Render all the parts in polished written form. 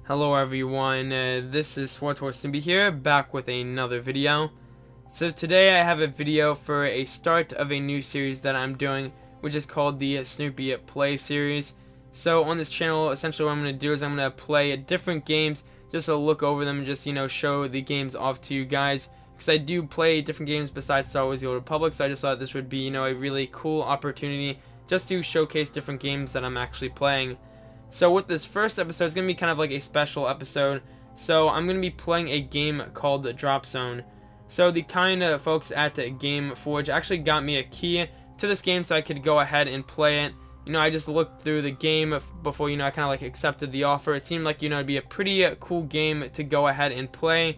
Hello everyone, this is SWTORSnoopy here, back with another video. So today I have a video for a start of a new series that I'm doing, which is called the Snoopy Plays series. So on this channel, essentially what I'm going to do is I'm going to play different games, just to look over them and just, show the games off to you guys. Because I do play different games besides Star Wars: The Old Republic, so I just thought this would be, a really cool opportunity just to showcase different games that I'm actually playing. So with this first episode, it's going to be kind of like a special episode. So I'm going to be playing a game called Dropzone. So the kind of folks at GameForge actually got me a key to this game so I could go ahead and play it. I just looked through the game before, I kind of like accepted the offer. It seemed like, it'd be a pretty cool game to go ahead and play.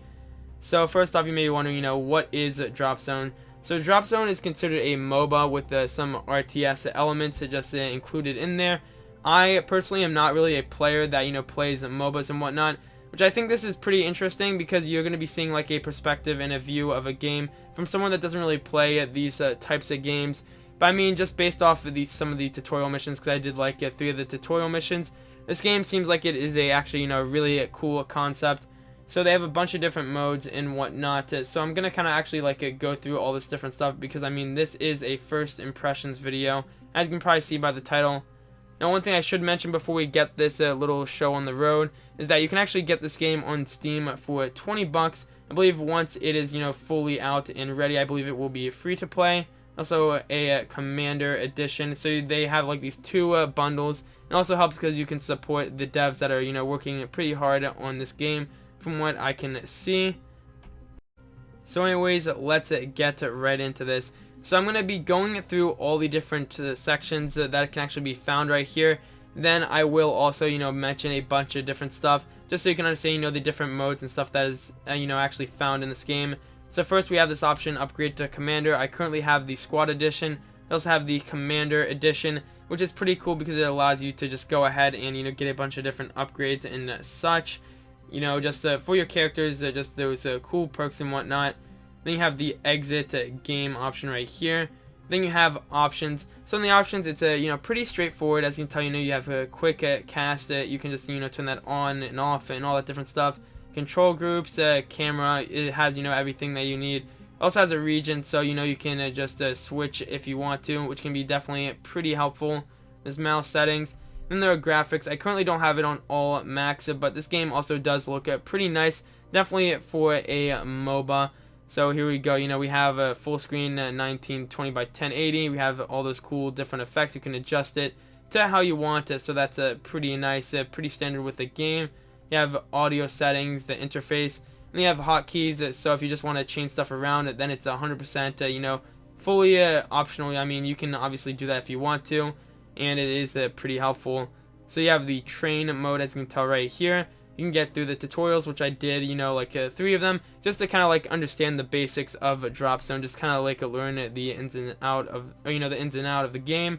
So first off, you may be wondering, what is Dropzone? So Dropzone is considered a MOBA with some RTS elements just included in there. I personally am not really a player that plays MOBAs and whatnot, which I think this is pretty interesting because you're going to be seeing like a perspective and a view of a game from someone that doesn't really play these types of games. But I mean, just based off of some of the tutorial missions, because I did like 3 of the tutorial missions, this game seems like it is actually really cool concept. So they have a bunch of different modes and whatnot. So I'm gonna kind of actually go through all this different stuff because I mean this is a first impressions video, as you can probably see by the title. Now, one thing I should mention before we get this little show on the road is that you can actually get this game on Steam for 20 bucks. I believe once it is fully out and ready, I believe it will be free to play. Also a Commander edition, so they have like these 2 bundles. It also helps because you can support the devs that are working pretty hard on this game from what I can see. So anyways, let's get right into this. So I'm going to be going through all the different sections that can actually be found right here. Then I will also, mention a bunch of different stuff just so you can understand, the different modes and stuff that is, actually found in this game. So first we have this option, upgrade to Commander. I currently have the Squad Edition. I also have the Commander Edition, which is pretty cool because it allows you to just go ahead and, get a bunch of different upgrades and such. Just for your characters, just those cool perks and whatnot. Then you have the exit game option right here. Then you have options. So in the options, it's pretty straightforward. As you can tell, you have a quick cast. You can just turn that on and off and all that different stuff. Control groups, camera. It has everything that you need. Also has a region, so you can just switch if you want to, which can be definitely pretty helpful. There's mouse settings. Then there are graphics. I currently don't have it on all max, but this game also does look pretty nice. Definitely for a MOBA. So here we go, we have a full screen 1920 by 1080. We have all those cool different effects. You can adjust it to how you want it. So that's pretty nice, pretty standard with the game. You have audio settings, the interface, and you have hotkeys. So if you just want to change stuff around, then it's 100%, fully optional. I mean, you can obviously do that if you want to, and it is pretty helpful. So you have the train mode, as you can tell right here. You can get through the tutorials, which I did, 3 of them, just to kind of understand the basics of Dropzone, just kind of learn the ins and out of, the ins and out of the game.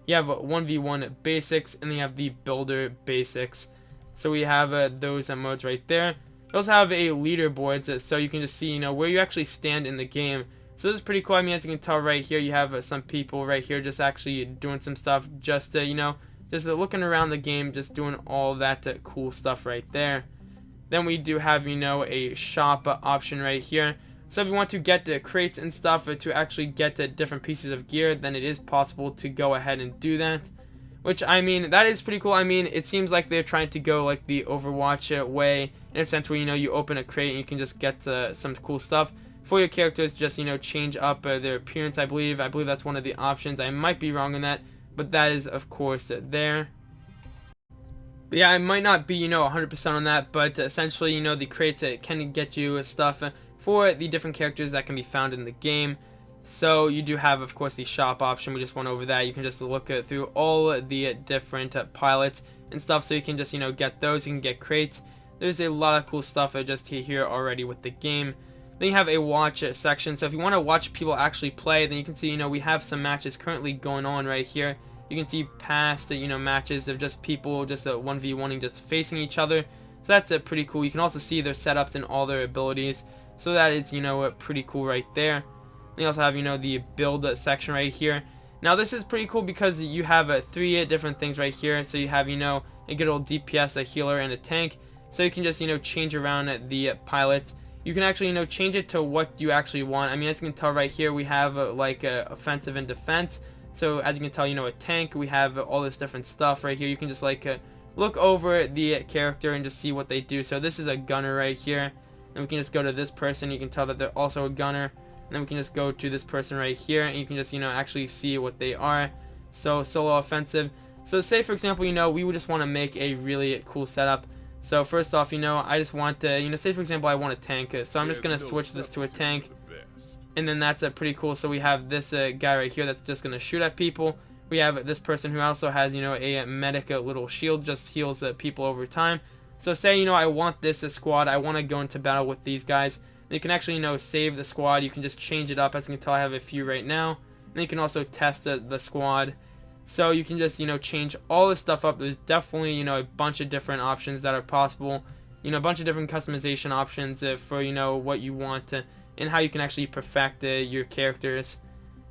You have 1v1 basics, and then you have the builder basics. So we have those modes right there. You also have a leaderboards, so you can just see, where you actually stand in the game. So this is pretty cool. I mean, as you can tell right here, you have some people right here just actually doing some stuff, just just looking around the game, just doing all that cool stuff right there. Then we do have, a shop option right here. So if you want to get crates and stuff to actually get different pieces of gear, then it is possible to go ahead and do that. Which, I mean, that is pretty cool. I mean, it seems like they're trying to go like the Overwatch way, in a sense where, you open a crate and you can just get some cool stuff for your characters, just, change up their appearance, I believe. I believe that's one of the options. I might be wrong on that, but that is, of course, there. But yeah, I might not be, 100% on that, but essentially, the crates can get you stuff for the different characters that can be found in the game. So you do have, of course, the shop option. We just went over that. You can just look through all the different pilots and stuff, so you can just, get those. You can get crates. There's a lot of cool stuff just here already with the game. Then you have a watch section. So if you want to watch people actually play, then you can see, we have some matches currently going on right here. You can see past, matches of just people just 1v1ing, just facing each other. So that's pretty cool. You can also see their setups and all their abilities. So that is, pretty cool right there. Then you also have, the build section right here. Now this is pretty cool because you have 3 different things right here. So you have, a good old DPS, a healer, and a tank. So you can just, change around the pilots. You can actually, change it to what you actually want. I mean, as you can tell right here, we have like offensive and defense. So as you can tell, a tank, we have all this different stuff right here. You can just like look over the character and just see what they do. So this is a gunner right here. And we can just go to this person. You can tell that they're also a gunner. And then we can just go to this person right here, and you can just, actually see what they are. So solo offensive. So say for example, we would just want to make a really cool setup. So first off, I just want to, say for example, I want a tank. So I'm just going to switch this to a tank. And then that's pretty cool. So we have this guy right here that's just going to shoot at people. We have this person who also has, a medic little shield, just heals people over time. So say, I want this squad. I want to go into battle with these guys. You can actually, save the squad. You can just change it up. As you can tell, I have a few right now. And you can also test the squad. So you can just, change all this stuff up. There's definitely, a bunch of different options that are possible. A bunch of different customization options for, what you want and how you can actually perfect your characters.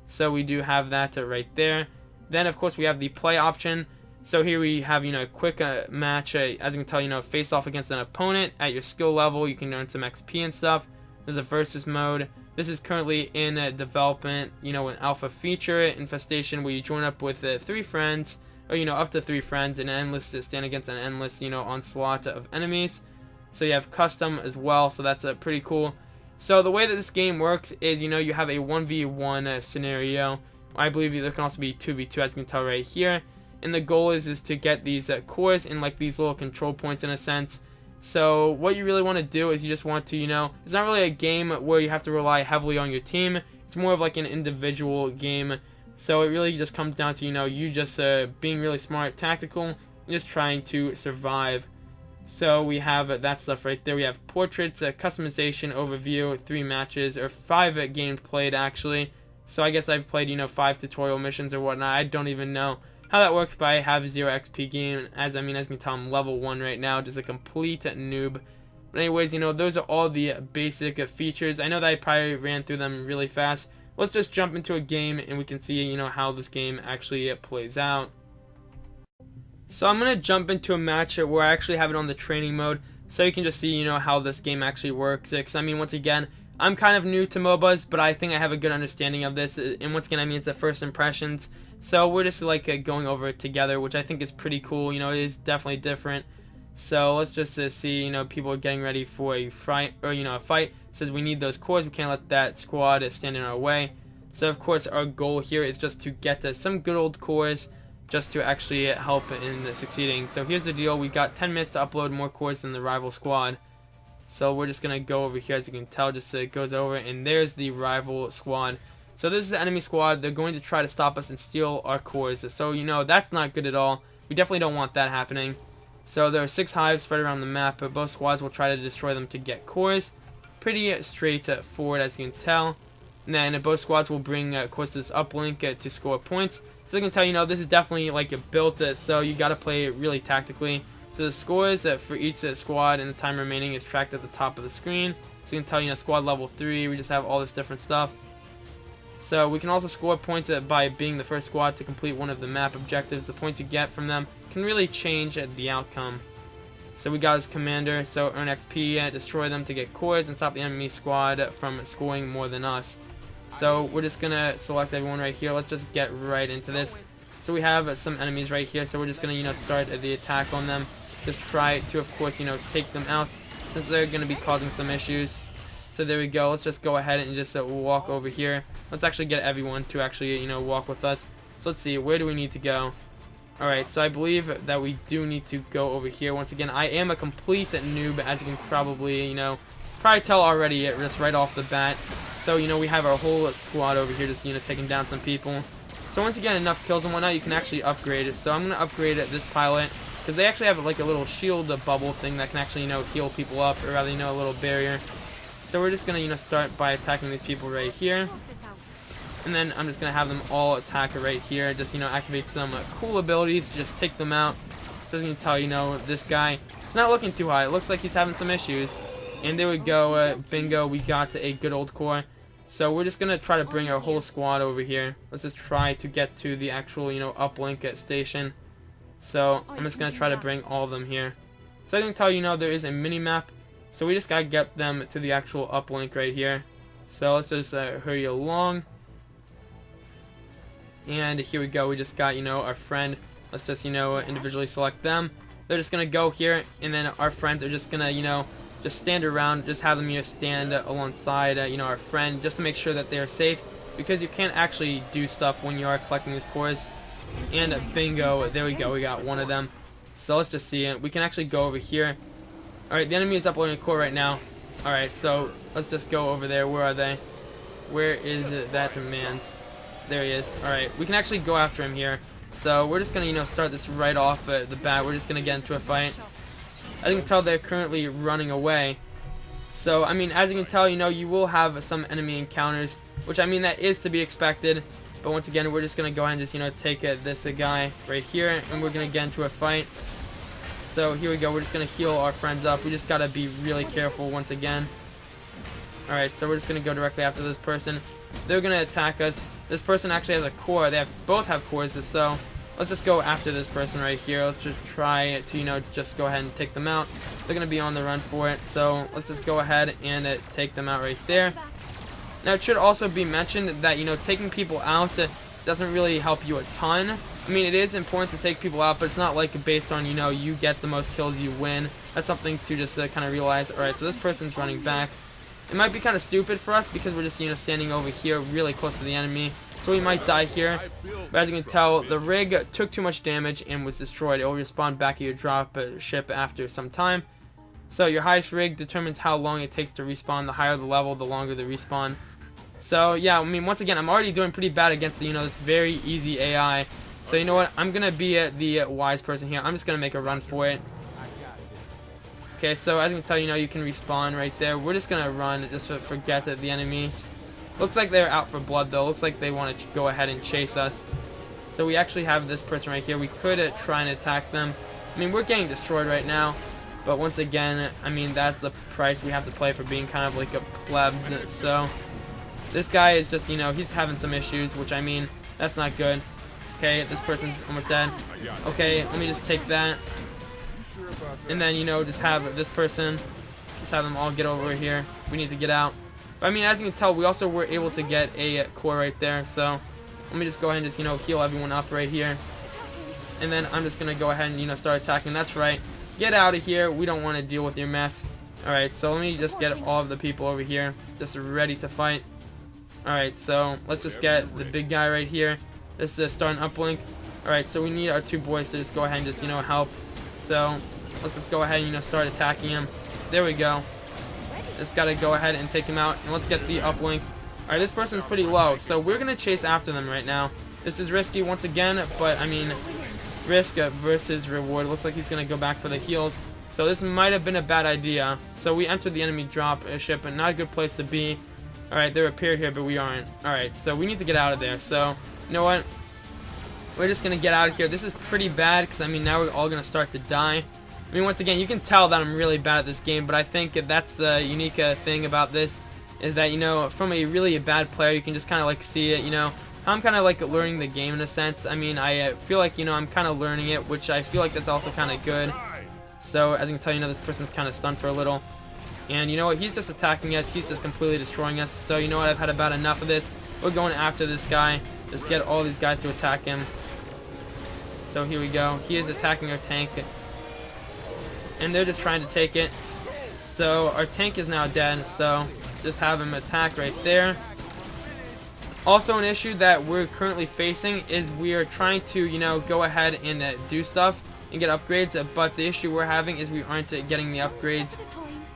So we do have that right there. Then, of course, we have the play option. So here we have, a quick match. As you can tell, face off against an opponent at your skill level. You can earn some XP and stuff. There's a versus mode. This is currently in development, an alpha feature, infestation, where you join up with 3 friends, or, up to 3 friends, and endless stand against an endless, onslaught of enemies. So you have custom as well, so that's pretty cool. So the way that this game works is, you have a 1v1 scenario. I believe there can also be 2v2, as you can tell right here. And the goal is to get these cores in like these little control points in a sense. So what you really want to do is you just want to, it's not really a game where you have to rely heavily on your team. It's more of like an individual game. So it really just comes down to, you just being really smart, tactical, and just trying to survive. So we have that stuff right there. We have portraits, customization, overview, 3 matches, or 5 games played actually. So I guess I've played, 5 tutorial missions or whatnot. I don't even know how that works, but I have 0 XP game. As you can tell, I'm level 1 right now, just a complete noob. But anyways, those are all the basic features. I know that I probably ran through them really fast. Let's just jump into a game and we can see, how this game actually plays out. So I'm going to jump into a match where I actually have it on the training mode, so you can just see, how this game actually works. Because, once again, I'm kind of new to MOBAs, but I think I have a good understanding of this. And once again, it's the first impressions. So we're just like going over it together, which I think is pretty cool. It is definitely different. So let's just see, people are getting ready for a fight, or a fight. It says we need those cores. We can't let that squad stand in our way. So of course our goal here is just to get some good old cores, just to actually help in succeeding. So here's the deal: we got 10 minutes to upload more cores than the rival squad. So we're just gonna go over here. As you can tell, just goes over, and there's the rival squad. So this is the enemy squad. They're going to try to stop us and steal our cores. So, that's not good at all. We definitely don't want that happening. So there are 6 hives spread around the map, but both squads will try to destroy them to get cores. Pretty straightforward, as you can tell. And then both squads will bring cores to this uplink to score points. So I can tell, this is definitely like built, so you got to play it really tactically. So the scores for each squad and the time remaining is tracked at the top of the screen. So you can tell, squad level 3, we just have all this different stuff. So we can also score points by being the first squad to complete one of the map objectives. The points you get from them can really change the outcome. So we got his commander, so earn XP, destroy them to get cores, and stop the enemy squad from scoring more than us. So we're just going to select everyone right here. Let's just get right into this. So we have some enemies right here, so we're just going to, start the attack on them. Just try to, of course, take them out, since they're going to be causing some issues. So there we go. Let's just go ahead and just walk over here. Let's actually get everyone to actually, walk with us. So let's see, where do we need to go? Alright, so I believe that we do need to go over here. Once again, I am a complete noob, as you can probably, probably tell already just right off the bat. So, we have our whole squad over here just, taking down some people. So once you get enough kills and whatnot, you can actually upgrade it. So I'm going to upgrade this pilot, because they actually have like a little shield bubble thing that can actually, heal people up, or rather, a little barrier. So we're just going to, start by attacking these people right here. And then I'm just going to have them all attack right here. Just, activate some cool abilities. Just take them out. So as you can tell, this guy is not looking too high. It looks like he's having some issues. And there we go. Bingo. We got a good old core. So we're just going to try to bring our whole squad over here. Let's just try to get to the actual, uplink station. So I'm just going to try to bring all of them here. So I can tell there is a mini map. So we just gotta get them to the actual uplink right here. So let's just hurry along. And here we go. We just got our friend. Let's just individually select them. They're just gonna go here, and then our friends are just gonna just stand around, just have them stand alongside our friend, just to make sure that they are safe, because you can't actually do stuff when you are collecting these cores. And bingo, there we go, we got one of them. So let's just see it. We can actually go over here. Alright, the enemy is uploading a core right now. Alright, so let's just go over there. Where are they? Where is that man? There he is. Alright, we can actually go after him here. So we're just gonna start this right off the bat. We're just gonna get into a fight. As you can tell, they're currently running away. So I mean, as you can tell, you will have some enemy encounters, which I mean that is to be expected. But once again, we're just gonna go ahead and just take this guy right here, and we're gonna get into a fight. So here we go. We're just gonna heal our friends up. We just gotta be really careful once again. All right, so we're just gonna go directly after this person. They're gonna attack us. This person actually has a core. They both have cores, so let's just go after this person right here. Let's just try to just go ahead and take them out. They're gonna be on the run for it, so let's just go ahead and take them out right there. Now it should also be mentioned that taking people out doesn't really help you a ton. I mean, it is important to take people out, but it's not like based on you get the most kills, you win. That's something to just kind of realize. All right, so this person's running back. It might be kind of stupid for us because we're just standing over here really close to the enemy, so we might die here. But as you can tell, the rig took too much damage and was destroyed. It will respawn back at your drop ship after some time. So your highest rig determines how long it takes to respawn. The higher the level, the longer the respawn. So yeah, I mean, once again, I'm already doing pretty bad against this very easy AI. So you know what? I'm gonna be the wise person here. I'm just gonna make a run for it. Okay, so as you can tell, you can respawn right there. We're just gonna run, just to forget the enemies. Looks like they're out for blood though. Looks like they want to go ahead and chase us. So we actually have this person right here. We could try and attack them. I mean, we're getting destroyed right now. But once again, I mean, that's the price we have to play for being kind of like a plebs. So this guy is just, he's having some issues, which I mean, that's not good. Okay, this person's almost dead. Okay, let me just take that. And then, just have this person, just have them all get over here. We need to get out. But I mean, as you can tell, we also were able to get a core right there. So let me just go ahead and just, heal everyone up right here. And then I'm just going to go ahead and, start attacking. That's right. Get out of here. We don't want to deal with your mess. Alright, so let me just get all of the people over here just ready to fight. Alright, so let's just get the big guy right here. Just to start an uplink. Alright, so we need our two boys to just go ahead and just, help. So let's just go ahead and, start attacking him. There we go. Just gotta go ahead and take him out. And let's get the uplink. Alright, this person's pretty low, so we're gonna chase after them right now. This is risky once again, but I mean, risk versus reward. Looks like he's gonna go back for the heals. So this might have been a bad idea. So we entered the enemy drop ship, and not a good place to be. Alright, they're appeared here, but we aren't. Alright, so we need to get out of there. So, you know what? We're just gonna get out of here. This is pretty bad, because I mean, now we're all gonna start to die. I mean, once again, you can tell that I'm really bad at this game, but I think that's the unique thing about this, is that, from a really bad player, you can just kind of like see it, I'm kind of like learning the game in a sense. I mean, I feel like, I'm kind of learning it, which I feel like that's also kind of good. So, as you can tell, this person's kind of stunned for a little. And you know what, he's just attacking us, he's just completely destroying us. So, you know what, I've had about enough of this. We're going after this guy. Just get all these guys to attack him. So, here we go. He is attacking our tank. And they're just trying to take it. So our tank is now dead, so just have him attack right there. Also, an issue that we're currently facing is we are trying to, go ahead and do stuff and get upgrades, but the issue we're having is we aren't getting the upgrades,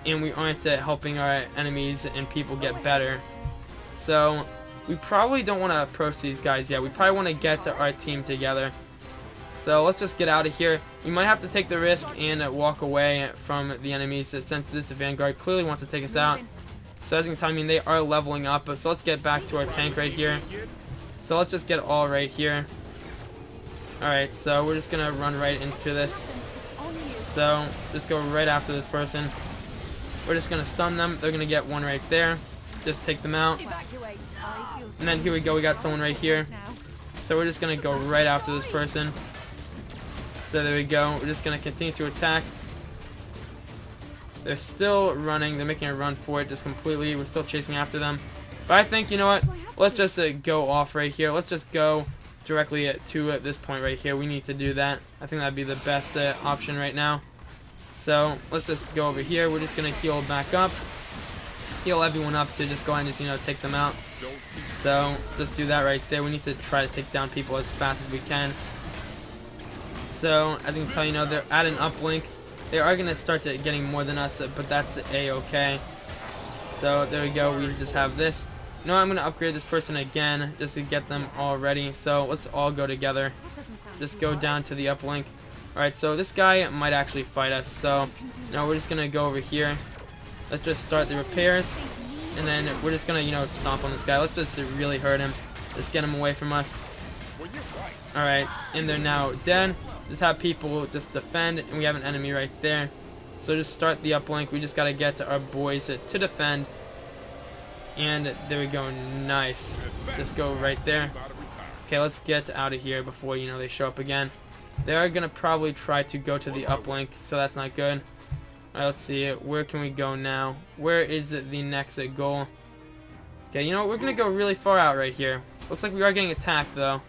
and we aren't helping our enemies and people get better. So we probably don't want to approach these guys yet. We probably want to get our team together. So let's just get out of here. We might have to take the risk and walk away from the enemies, since this Vanguard clearly wants to take us out. So as you can tell, I mean, they are leveling up. So let's get back to our tank right here. So let's just get all right here. Alright, so we're just going to run right into this. So just go right after this person. We're just going to stun them. They're going to get one right there. Just take them out. And then here we go. We got someone right here. So we're just going to go right after this person. So there we go. We're just going to continue to attack. They're still running. They're making a run for it just completely. We're still chasing after them. But I think, you know what? Let's just go off right here. Let's just go directly to this point right here. We need to do that. I think that'd be the best option right now. So let's just go over here. We're just going to heal back up. Heal everyone up to just go ahead and just, you know, take them out. So just do that right there. We need to try to take down people as fast as we can. So as you can tell, you know, they're at an uplink. They are going to start getting more than us, but that's a-okay. So there we go. We just have this. You know, I'm going to upgrade this person again just to get them all ready. So let's all go together. Just go down to the uplink. Alright, so this guy might actually fight us. So, you know, we're just going to go over here. Let's just start the repairs. And then we're just going to, you know, stomp on this guy. Let's just really hurt him. Just get him away from us. Alright, and they're now dead. Just have people just defend, and we have an enemy right there. So just start the uplink. We just got to get our boys to defend. And there we go. Nice. Just go right there. Okay, let's get out of here before, you know, they show up again. They are going to probably try to go to the uplink, so that's not good. Alright, let's see. Where can we go now? Where is the next goal? Okay, you know what? We're going to go really far out right here. Looks like we are getting attacked, though.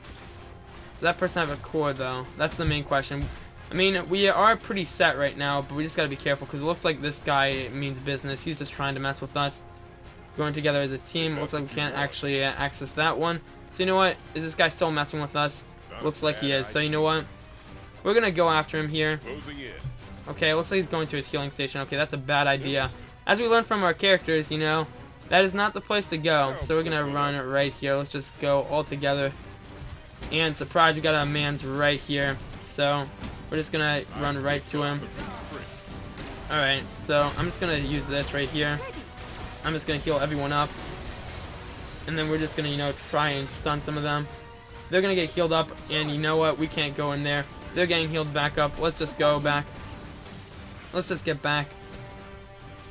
Does that person have a core, though? That's the main question. I mean, we are pretty set right now, but we just got to be careful, because it looks like this guy means business. He's just trying to mess with us. Going together as a team. Looks like we can't actually access that one. So you know what? Is this guy still messing with us? Looks like he is. So you know what? We're going to go after him here. Okay, looks like he's going to his healing station. Okay, that's a bad idea. As we learned from our characters, you know, that is not the place to go. So we're going to run right here. Let's just go all together. And surprise, we got a man's right here. So we're just going to run right to him. Alright, so I'm just going to use this right here. I'm just going to heal everyone up. And then we're just going to, you know, try and stun some of them. They're going to get healed up. And you know what? We can't go in there. They're getting healed back up. Let's just go back. Let's just get back.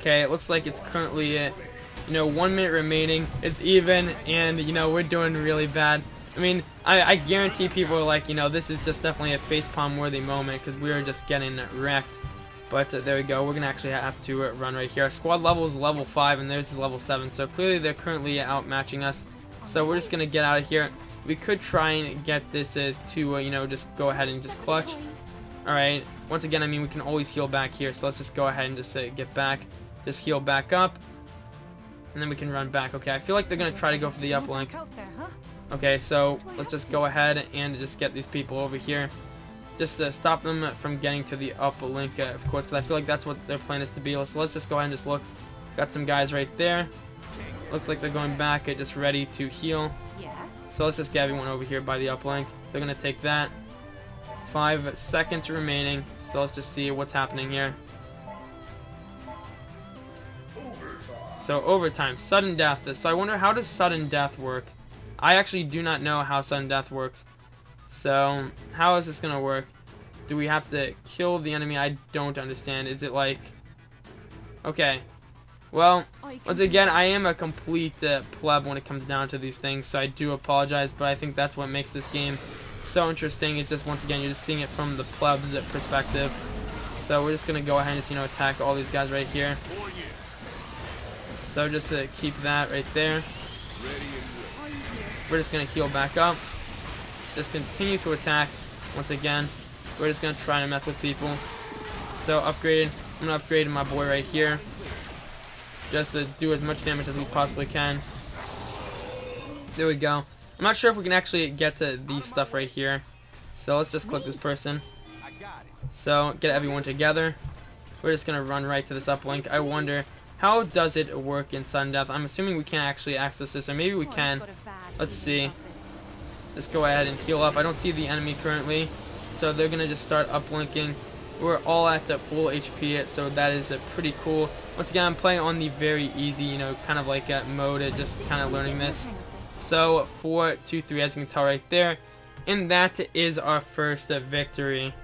Okay, it looks like it's currently, you know, 1 minute remaining. It's even. And, you know, we're doing really bad. I mean, I guarantee people are like, you know, this is just definitely a facepalm worthy moment. Because we are just getting wrecked. But there we go. We're going to actually have to run right here. Our squad level is level 5 and theirs is level 7. So clearly they're currently outmatching us. So we're just going to get out of here. We could try and get this to, you know, just go ahead and just clutch. Alright. Once again, I mean, we can always heal back here. So let's just go ahead and just get back. Just heal back up. And then we can run back. Okay, I feel like they're going to try to go for the uplink. Okay, so let's just go ahead and just get these people over here. Just to stop them from getting to the uplink, of course, because I feel like that's what their plan is to be. So let's just go ahead and just look. Got some guys right there. Looks like they're going back, just ready to heal. So let's just get everyone over here by the uplink. They're going to take that. 5 seconds remaining. So let's just see what's happening here. So overtime, sudden death. So I wonder, how does sudden death work? I actually do not know how sudden death works. So, how is this going to work? Do we have to kill the enemy? I don't understand. Is it like... Okay. Well, once again, I am a complete pleb when it comes down to these things, so I do apologize, but I think that's what makes this game so interesting. It's just, once again, you're just seeing it from the pleb's perspective. So we're just going to go ahead and just, you know, attack all these guys right here. So just keep that right there. We're just going to heal back up. Just continue to attack. Once again, we're just going to try and mess with people. So upgraded. I'm going to upgrade my boy right here. Just to do as much damage as we possibly can. There we go. I'm not sure if we can actually get to these stuff right here. So let's just click this person. So get everyone together. We're just going to run right to this uplink. I wonder, how does it work in sudden death? I'm assuming we can't actually access this, or maybe we can. Let's see. Just go ahead and heal up. I don't see the enemy currently, so they're going to just start uplinking. We're all at full HP, so that is pretty cool. Once again, I'm playing on the very easy, you know, kind of like mode, just kind of learning this. So 4, 2, 3, as you can tell right there. And that is our first victory.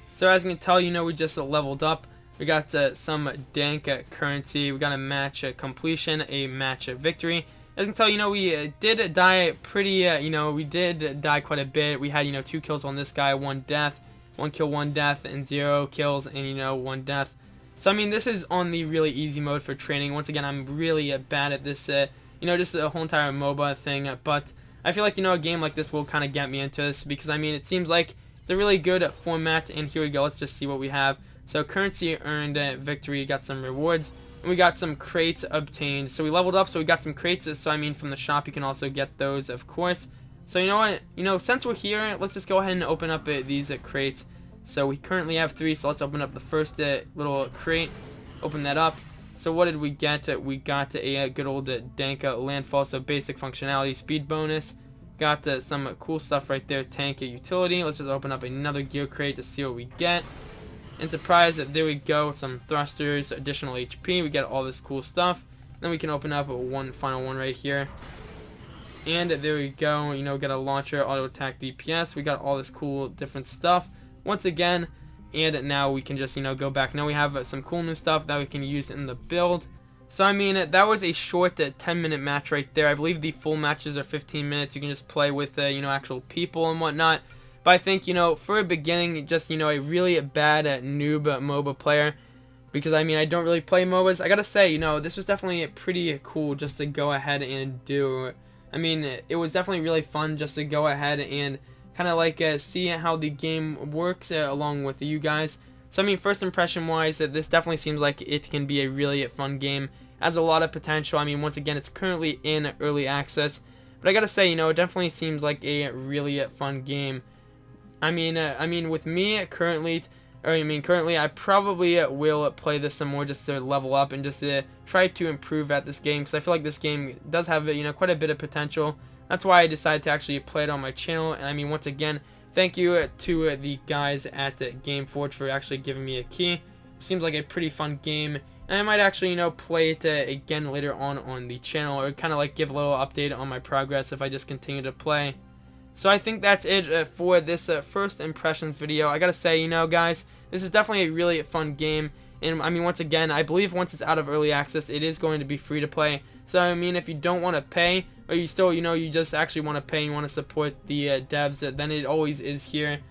So as you can tell, you know, we just leveled up. We got some dank currency. We got a match completion, a match victory. As you can tell, you know, we did die pretty, you know, we did die quite a bit. We had, you know, 2 kills on this guy, 1 death, 1 kill, 1 death, and 0 kills, and, you know, 1 death. So I mean, this is on the really easy mode for training. Once again, I'm really bad at this, just the whole entire MOBA thing. But I feel like, a game like this will kind of get me into this, because I mean, it seems like it's a really good format. And here we go. Let's just see what we have. So currency earned, victory, got some rewards, and we got some crates obtained. So we leveled up, so we got some crates. So I mean, from the shop, you can also get those, of course. So you know what? Since we're here, let's just go ahead and open up these crates. So we currently have 3, so let's open up the first little crate. Open that up. So what did we get? We got a good old Danka landfall, so basic functionality, speed bonus. Got some cool stuff right there, tank utility. Let's just open up another gear crate to see what we get. And surprise, there we go, some thrusters, additional HP. We get all this cool stuff. Then we can open up one final one right here. And there we go, got a launcher, auto attack DPS. We got all this cool different stuff once again. And now we can just go back. Now we have some cool new stuff that we can use in the build. So I mean, that was a short 10-minute match right there. I believe the full matches are 15 minutes. You can just play with actual people and whatnot. But I think for a beginning, just a really bad noob MOBA player, because I mean, I don't really play MOBAs. I gotta say, this was definitely pretty cool just to go ahead and do. I mean, it was definitely really fun just to go ahead and kind of like see how the game works along with you guys. So I mean, first impression wise, this definitely seems like it can be a really fun game. Has a lot of potential. I mean, once again, it's currently in early access, but I gotta say, it definitely seems like a really fun game. I mean, with me currently, I probably will play this some more just to level up and just try to improve at this game, because I feel like this game does have quite a bit of potential. That's why I decided to actually play it on my channel. And I mean, once again, thank you to the guys at GameForge for actually giving me a key. It seems like a pretty fun game, and I might actually play it again later on the channel, or kind of like give a little update on my progress if I just continue to play. So I think that's it for this first impressions video. I gotta say, guys, this is definitely a really fun game. And I mean, once again, I believe once it's out of early access, it is going to be free to play. So I mean, if you don't want to pay, or you still, you just actually want to pay, you want to support the devs, then it always is here.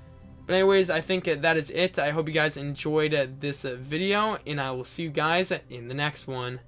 But anyways, I think that is it. I hope you guys enjoyed this video, and I will see you guys in the next one.